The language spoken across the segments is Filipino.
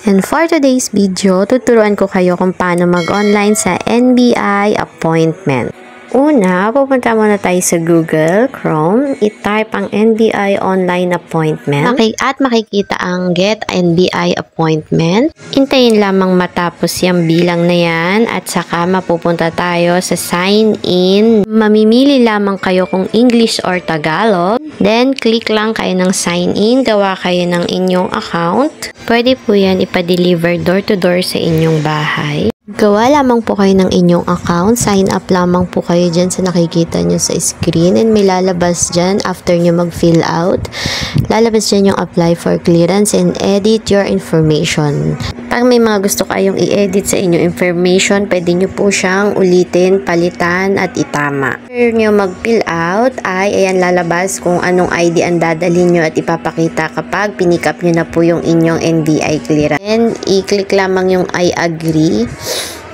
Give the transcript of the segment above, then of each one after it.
And for today's video, tuturuan ko kayo kung paano mag-online sa NBI appointment. Una, pupunta muna tayo sa Google Chrome. I-type ang NBI online appointment at makikita ang Get NBI Appointment. Hintayin lamang matapos yung bilang na yan at saka mapupunta tayo sa Sign In. Mamimili lamang kayo kung English or Tagalog. Then, click lang kayo ng Sign In. Gawa kayo ng inyong account. Pwede po yan ipa-deliver door-to-door sa inyong bahay. Gawa lamang po kayo ng inyong account, sign up lamang po kayo dyan sa nakikita nyo sa screen and may lalabas dyan after nyo mag-fill out. Lalabas dyan yung apply for clearance and edit your information. Pag may mga gusto kayong i-edit sa inyong information, pwede nyo po siyang ulitin, palitan at itama. After nyo mag-fill out ay ayan lalabas kung anong ID ang dadalhin nyo at ipapakita kapag pinick up nyo na po yung inyong NBI clearance. And i-click lamang yung I agree.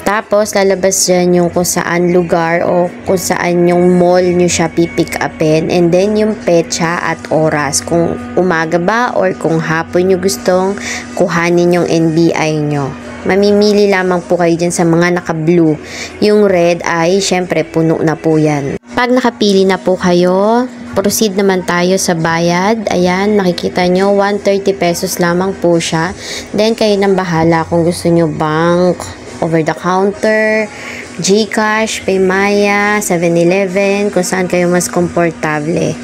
Tapos, lalabas dyan yung kung saan lugar o kung saan yung mall nyo siya pipick upin. And then, yung petsa at oras. Kung umaga ba or kung hapon nyo gustong kuhanin yung NBI nyo. Mamimili lamang po kayo dyan sa mga naka-blue. Yung red ay, syempre, puno na po yan. Pag nakapili na po kayo, proceed naman tayo sa bayad. Ayan, makikita nyo, 130 pesos lamang po siya. Then, kayo nang bahala kung gusto nyo bank, over the counter, GCash, Paymaya, 7-Eleven, kung saan kayo mas komportable.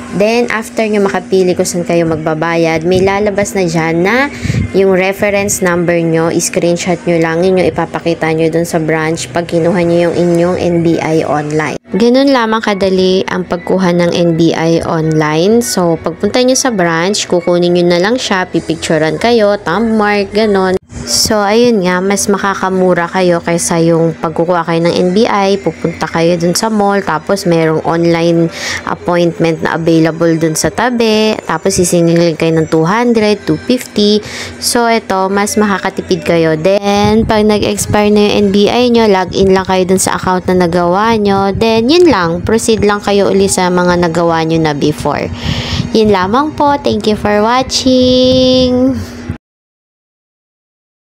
Then, after nyo makapili kung saan kayo magbabayad, may lalabas na dyan na yung reference number nyo, screenshot nyo lang, yun yung ipapakita nyo dun sa branch pag kinuha nyo yung inyong NBI online. Ganun lamang kadali ang pagkuha ng NBI online. So, pagpunta nyo sa branch, kukunin nyo na lang siya, pipicturean kayo, thumb mark, ganon. So, ayun nga, mas makakamura kayo kaysa yung pagkukuha kayo ng NBI, pupunta kayo dun sa mall, tapos merong online appointment na available dun sa tabi, tapos sisingilin kayo ng 200, 250. So, ito, mas makakatipid kayo. Then, pag nag-expire na yung NBI nyo, login lang kayo dun sa account na nagawa nyo. Then, yun lang, proceed lang kayo uli sa mga nagawa nyo na before. Yun lamang po. Thank you for watching.